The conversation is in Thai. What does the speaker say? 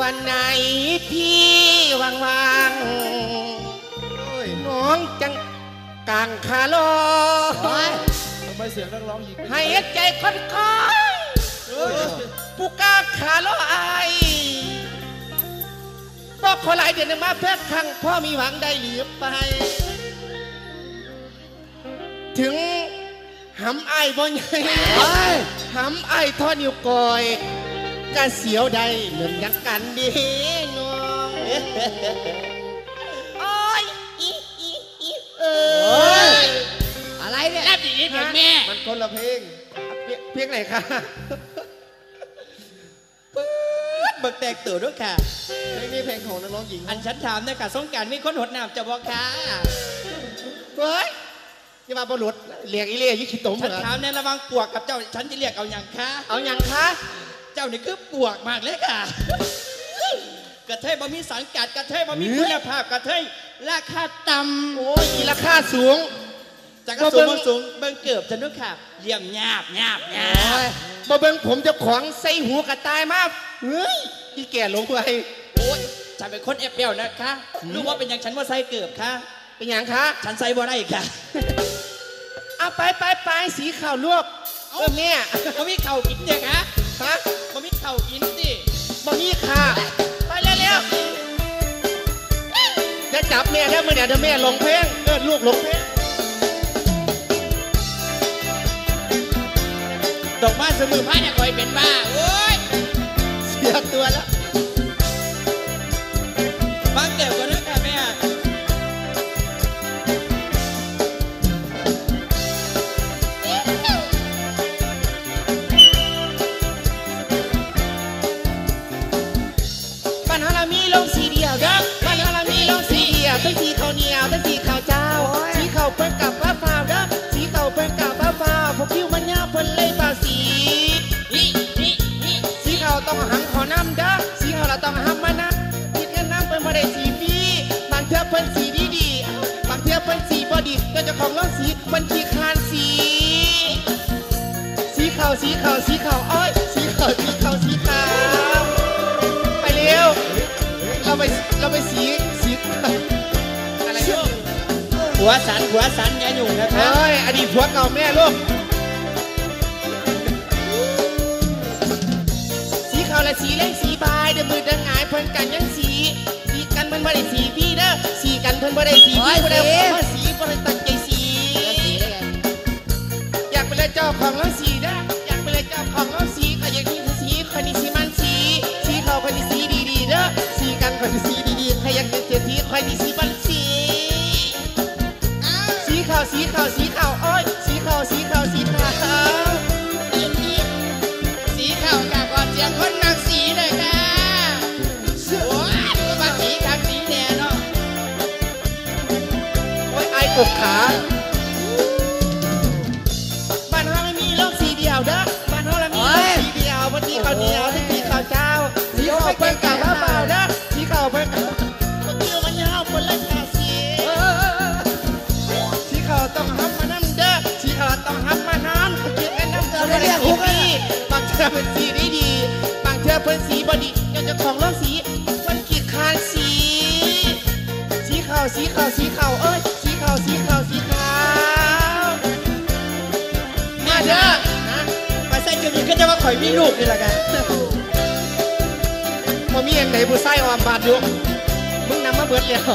วันไหนพี่ว่างๆน้องจังกลางคาลอทำไมเสียงนักร้องหญิงให้ใจคนคอยผู้กล้าขาลอไอบอกขอหลายเดือนมาเพื่อครั้งพ่อมีหวังได้หรือไปถึงหำไอ้บ่ใหญ่หำไอ้ทอดนิ้วก้อยกะเสียวใดเหมือนยังกันดีน้องโอ้ยอะไรเนี่ยแอบดีเพลงแม่มันคนละเพลงเพลงไหนคะเบิกแตกตื่นด้วยค่ะเพลงนี้เพลงของนักร้องหญิงอันฉันถามนะค่ะสงการมีคนหดน้ำจะบอกค่ะเฮ้ยอย่ามาบอลดเรียกอีเล่ยิ่งขี้ตมฉันถามในระวังปวกกับเจ้าฉันจะเรียกเอาอย่างคะเอาอย่างคะเจ้านี่คือปวกมากเลยค่ะกระเทยบ่มีสังกัดกระเทยบ่มีคุณภาพกระเทยราคาต่ำโอ้ยราคาสูงจากสูงมาสูงเบิ่งเกือบจะนึกค่ะเยี่ยมหยาบมาเบิ่งผมจะของใส่หูกระต่ายมากเฮ้ยอีแก่ลงไปโอ้ยฉันเป็นคนเอฟเอลนะคะรู้ว่าเป็นอย่างฉันว่าใส่เกือบค่ะเป็นอย่างคะฉันใส่บ่ได้ค่ะเอาไปสีขาวลวกเนี่ยบ่มีเข่ากินเนี่ยคะฮะบ่มีเข่ากินสิบ่มีค่ะไปเร็วๆจะจับแม่ได้เมื่อเดี๋ยวแม่ลงเพลงลูกลงเพลงดอกมาสมือผ้าเนี่ยคอยเป็นบ้าโอ้ยเสียตัวแล้วฟังเก็บก่อนนะค่ะแม่บ้านเรามีลงสีเดียวเด้อบ้านเรามีลงสีเดียวตั้งสีข้าวเหนียวตั้งสีข้าวเจ้าสีข้าวเปิ้ลกับฟ้าฟ้าเด้อสีข้าวเปิ้ลกับฟ้าฟ้าพวกคิวมันยาวเปิ้ลเลยฟ้าสีสีข้าวต้องหังขอน้ำเด้อสีข้าวเราต้องหังมานะคิดกันน้ำเปิ้ลมาได้สีพี่บางเทื่อเปิ้ลสีดีบางเทื่อเปิ้ลสีบอดีก็จะของร้องสีเปิ้ลขี้คานสีขาวอ้อยสีขาวไปเร็วเราไปสีอะไรลูกหัวสันอย่าหยุ่งนะครับเฮ้ยอดีตผัวเก่าแม่ลูกสีขาวและสีเล่งสีบายเดี๋ยวมือเดินหงายเพิ่นกันยังสีกันเพิ่นบ่ได้สีพี่เด้อสีกันเพิ่นบ่ได้สีพี่บ่ได้ว่าสีบ่ได้ตั้งใจสีอยากเป็นเจ้าของแล้วสีเด้อเจ้าของเราสีก็อย่างนี้สีคนนี้สีมันสีเขาคนนี้สีดีๆเด้อสีกันคนนี้สีดีๆใครอยากเป็นเศรษฐีคนนี้สีมันสีขาวอ้อยสีขาวสีขาวกับก่อนเสียงคนนักสีเลยค่ะโอ้ยมาสีทางสีแดงเนาะโอ้ยไอ้กบขาบ้านเราไม่มีโลกสีเดียวเด้อสีเดียววันนี้เขาเดียวที่สีขาวเจ้าสีขาวเปิ้ลกับบ้าเปล่านะสีขาวเปิ้ลคนเดียวมันยาวคนละแค่สีขาวต้องห้ำมาน้ำเด้อสีขาวต้องห้ำมาน้ำเขาคิดกันน้ำเด้อไม่ได้สีดีบางเธอเป็นสีดีบางเธอเป็นสีบดีเจ้าของโลกสีมันขีดคานสีขาวเอ้ยสีขาวมาเด้อใส่จุดนี้ก็จะว่าข่อยมีลูกนี่แหละกันพอมีอย่างไหนผู้ใส่ออมบาดอยู่มึงนำมาเบิดแล้ว